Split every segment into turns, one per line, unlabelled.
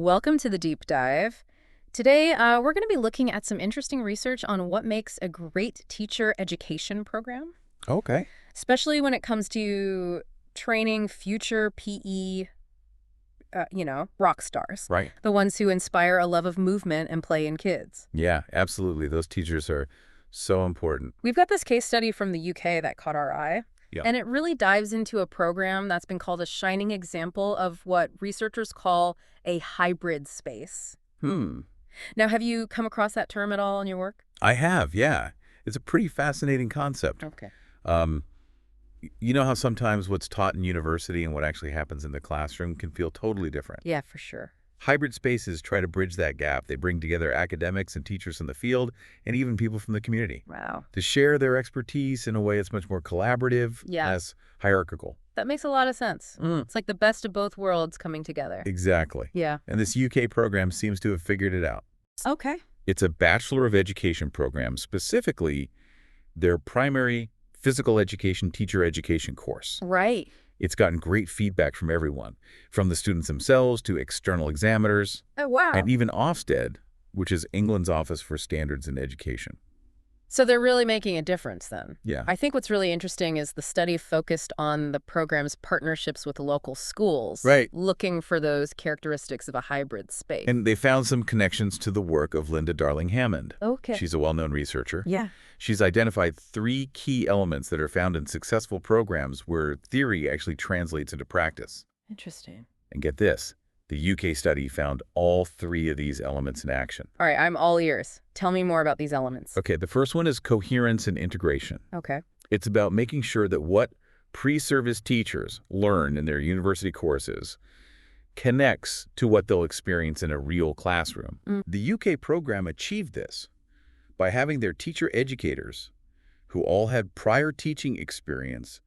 Welcome to the deep dive. Today, we're going to be looking at some interesting research on what makes a great teacher education program,
Okay.
especially when it comes to training future PE, rock stars,
Right.
the ones who inspire a love of movement and play in kids.
Yeah, absolutely. Those teachers are so important.
We've got this case study from the UK that caught our eye,
Yeah.
and it really dives into a program that's been called a shining example of what researchers call a hybrid space.
Hmm.
Now, have you come across that term at all in your work?
I have, yeah. It's a pretty fascinating concept.
Okay.
Um, you know how sometimes what's taught in university and what actually happens in the classroom can feel totally different.
Yeah, for sure.
Hybrid spaces try to bridge that gap. They bring together academics and teachers in the field and even people from the community
Wow.
to share their expertise in a way that's much more collaborative,
Yeah.
less hierarchical.
That makes a lot of sense. It's like the best of both worlds coming together.
Exactly.
Yeah.
And this UK program seems to have figured it out.
Okay.
It's a Bachelor of Education program, specifically their primary physical education teacher education course.
Right.
It's gotten great feedback from everyone, from the students themselves to external examiners,
Oh, wow.
and even Ofsted, which is England's Office for Standards in Education.
So they're really making a difference then.
Yeah.
I think what's really interesting is the study focused on the program's partnerships with local schools.
Right.
Looking for those characteristics of a hybrid space.
And they found some connections to the work of Linda Darling Hammond.
Okay.
She's a well-known researcher.
Yeah.
She's identified 3 key elements that are found in successful programs where theory actually translates into practice.
Interesting.
And get this, the UK study found all 3 of these elements in action.
All right, I'm all ears. Tell me more about these elements.
Okay, the first one is coherence and integration.
Okay.
It's about making sure that what pre-service teachers learn in their university courses connects to what they'll experience in a real classroom. The UK program achieved this by having their teacher educators, who all had prior teaching experience,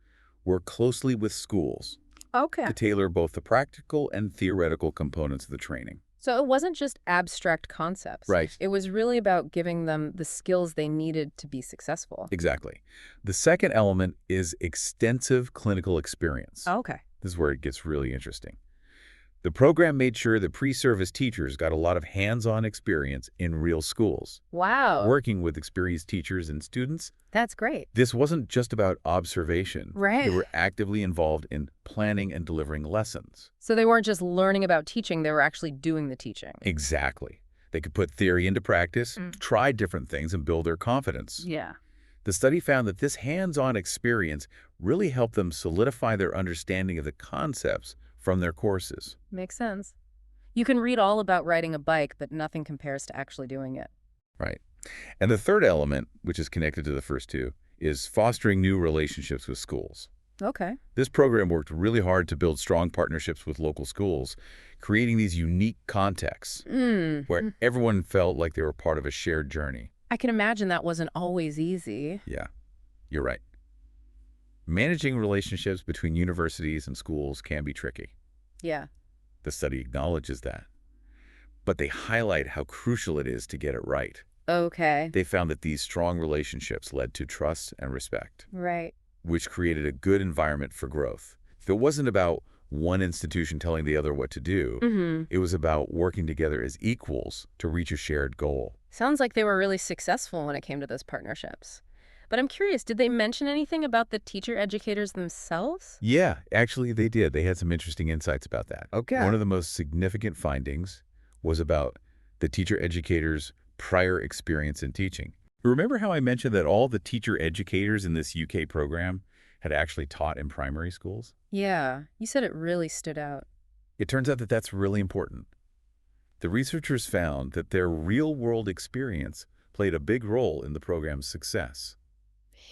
work closely with schools
Okay.
to tailor both the practical and theoretical components of the training.
So it wasn't just abstract concepts.
Right.
It was really about giving them the skills they needed to be successful.
Exactly. The second element is extensive clinical experience.
Okay.
This is where it gets really interesting. The program made sure that pre-service teachers got a lot of hands-on experience in real schools,
Wow.
working with experienced teachers and students.
That's great.
This wasn't just about observation.
Right.
They were actively involved in planning and delivering lessons.
So they weren't just learning about teaching, they were actually doing the teaching.
Exactly. They could put theory into practice, try different things, and build their confidence.
Yeah.
The study found that this hands-on experience really helped them solidify their understanding of the concepts from their courses.
Makes sense. You can read all about riding a bike, but nothing compares to actually doing it.
Right. And the third element, which is connected to the first two, is fostering new relationships with schools.
Okay.
This program worked really hard to build strong partnerships with local schools, creating these unique contexts where everyone felt like they were part of a shared journey.
I can imagine that wasn't always easy.
Yeah, you're right. Managing relationships between universities and schools can be tricky.
Yeah.
The study acknowledges that. But they highlight how crucial it is to get it right.
Okay.
They found that these strong relationships led to trust and respect,
Right.
which created a good environment for growth. If it wasn't about one institution telling the other what to do, it was about working together as equals to reach a shared goal.
Sounds like they were really successful when it came to those partnerships. But I'm curious, did they mention anything about the teacher educators themselves?
Yeah, actually they did. They had some interesting insights about that.
Okay.
One of the most significant findings was about the teacher educators' prior experience in teaching. Remember how I mentioned that all the teacher educators in this UK program had actually taught in primary schools?
Yeah. You said it really stood out.
It turns out that that's really important. The researchers found that their real-world experience played a big role in the program's success.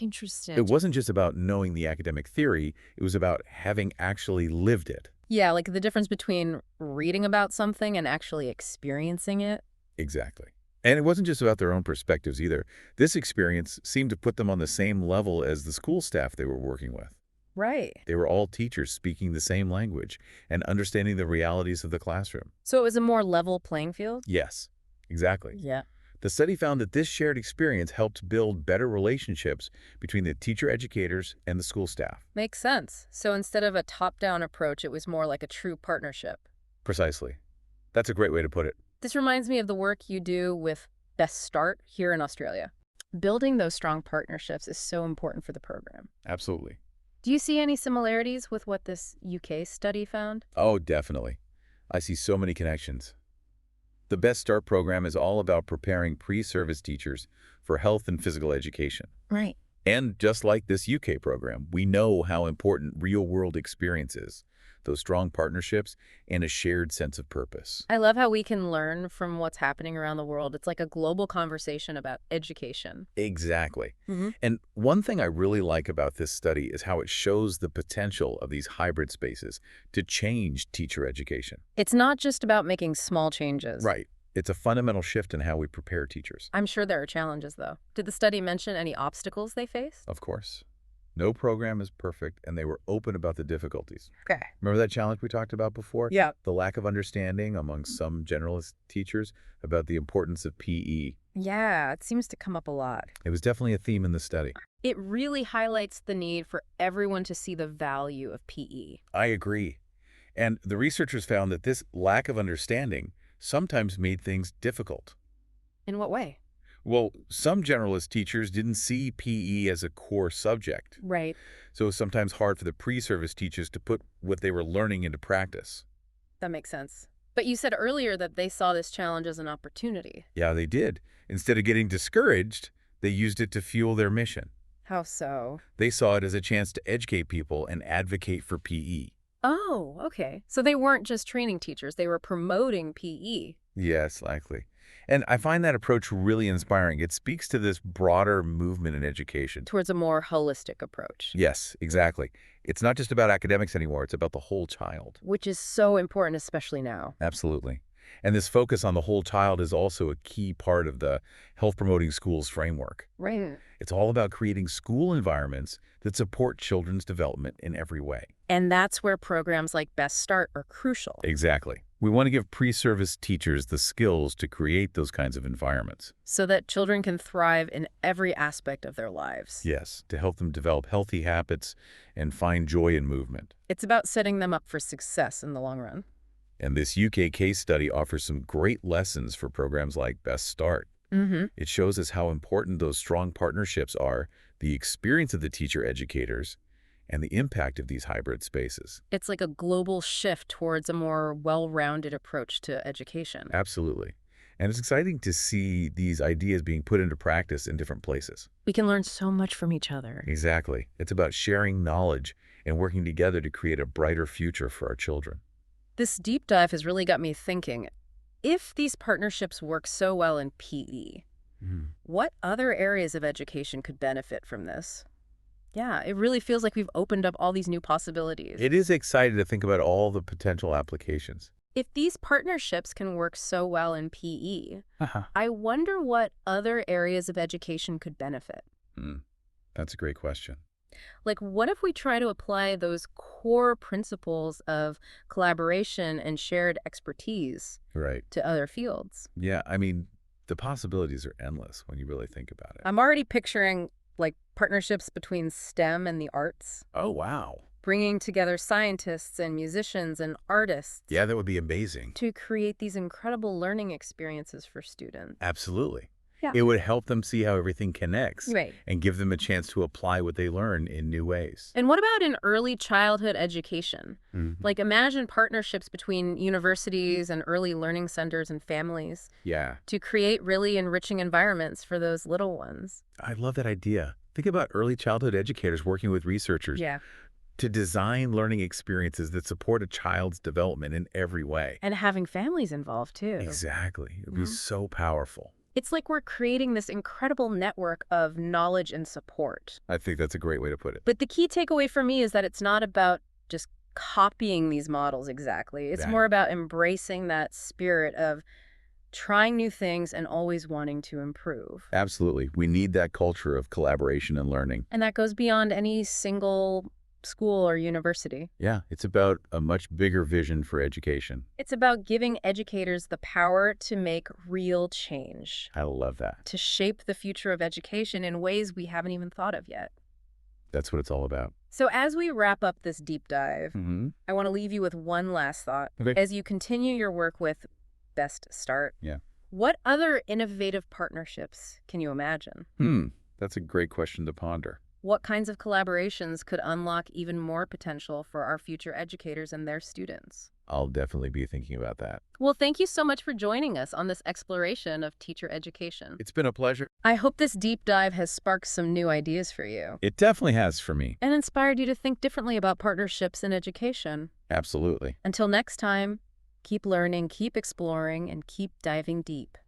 Interesting.
It wasn't just about knowing the academic theory, it was about having actually lived it.
Yeah, like the difference between reading about something and actually experiencing it.
Exactly. And it wasn't just about their own perspectives either. This experience seemed to put them on the same level as the school staff they were working with.
Right.
They were all teachers speaking the same language and understanding the realities of the classroom.
So it was a more level playing field?
Yes, exactly.
Yeah.
The study found that this shared experience helped build better relationships between the teacher educators and the school staff.
Makes sense. So instead of a top-down approach, it was more like a true partnership.
Precisely. That's a great way to put it.
This reminds me of the work you do with Best Start here in Australia. Building those strong partnerships is so important for the program.
Absolutely.
Do you see any similarities with what this UK study found?
Oh, definitely. I see so many connections. The Best Start program is all about preparing pre-service teachers for health and physical education.
Right.
And just like this UK program, we know how important real-world experience is, those strong partnerships, and a shared sense of purpose.
I love how we can learn from what's happening around the world. It's like a global conversation about education.
Exactly.
Mm-hmm.
And one thing I really like about this study is how it shows the potential of these hybrid spaces to change teacher education.
It's not just about making small changes.
Right. It's a fundamental shift in how we prepare teachers.
I'm sure there are challenges, though. Did the study mention any obstacles they face?
Of course. No program is perfect, and they were open about the difficulties.
Okay.
Remember that challenge we talked about before?
Yeah.
The lack of understanding among some generalist teachers about the importance of PE.
Yeah, it seems to come up a lot.
It was definitely a theme in the study.
It really highlights the need for everyone to see the value of PE.
I agree. And the researchers found that this lack of understanding sometimes made things difficult.
In what way?
Well, some generalist teachers didn't see PE as a core subject,
Right.
so it was sometimes hard for the pre-service teachers to put what they were learning into practice.
That makes sense. But you said earlier that they saw this challenge as an opportunity.
Yeah, they did. Instead of getting discouraged, they used it to fuel their mission.
How so?
They saw it as a chance to educate people and advocate for PE.
Oh, okay. So they weren't just training teachers, they were promoting PE.
Yes, likely. And I find that approach really inspiring. It speaks to this broader movement in education.
Towards a more holistic approach,
Yes, exactly. It's not just about academics anymore. It's about the whole child.
which is so important, especially now.
Absolutely. And this focus on the whole child is also a key part of the Health Promoting Schools framework.
Right.
It's all about creating school environments that support children's development in every way.
And that's where programs like Best Start are crucial.
Exactly. We want to give pre-service teachers the skills to create those kinds of environments.
So that children can thrive in every aspect of their lives.
Yes, to help them develop healthy habits and find joy in movement.
It's about setting them up for success in the long run.
And this UK case study offers some great lessons for programs like Best Start.
Mm-hmm.
It shows us how important those strong partnerships are, the experience of the teacher educators, and the impact of these hybrid spaces.
It's like a global shift towards a more well-rounded approach to education.
Absolutely. And it's exciting to see these ideas being put into practice in different places.
We can learn so much from each other.
Exactly. It's about sharing knowledge and working together to create a brighter future for our children.
This deep dive has really got me thinking, if these partnerships work so well in PE, what other areas of education could benefit from this? Yeah, it really feels like we've opened up all these new possibilities.
It is exciting to think about all the potential applications.
If these partnerships can work so well in PE, I wonder what other areas of education could benefit.
That's a great question.
Like, what if we try to apply those core principles of collaboration and shared expertise
Right.
to other fields?
Yeah, I mean, the possibilities are endless when you really think about it.
I'm already picturing, like, partnerships between STEM and the arts,
Oh, wow.
bringing together scientists and musicians and artists
Yeah, that would be amazing.
to create these incredible learning experiences for students.
Absolutely.
Yeah.
It would help them see how everything connects
Right.
and give them a chance to apply what they learn in new ways.
And what about in early childhood education?
Mhm.
Like, imagine partnerships between universities and early learning centers and families
Yeah,
to create really enriching environments for those little ones.
I love that idea. Think about early childhood educators working with researchers
Yeah.
to design learning experiences that support a child's development in every way.
And having families involved, too.
Exactly. It would be
Mhm.
so powerful.
It's like we're creating this incredible network of knowledge and support.
I think that's a great way to put it.
But the key takeaway for me is that it's not about just copying these models exactly. It's
Right.
more about embracing that spirit of trying new things and always wanting to improve.
Absolutely. We need that culture of collaboration and learning.
And that goes beyond any single school or university.
Yeah, it's about a much bigger vision for education.
It's about giving educators the power to make real change,
I love that.
to shape the future of education in ways we haven't even thought of yet.
That's what it's all about.
So as we wrap up this deep dive,
Mm-hmm.
I want to leave you with one last thought.
Okay.
As you continue your work with best start.
Yeah.
What other innovative partnerships can you imagine?
That's a great question to ponder.
What kinds of collaborations could unlock even more potential for our future educators and their students?
I'll definitely be thinking about that.
Well, thank you so much for joining us on this exploration of teacher education.
It's been a pleasure.
I hope this deep dive has sparked some new ideas for you
It definitely has for me.
and inspired you to think differently about partnerships in education.
Absolutely.
Until next time, keep learning, keep exploring, and keep diving deep.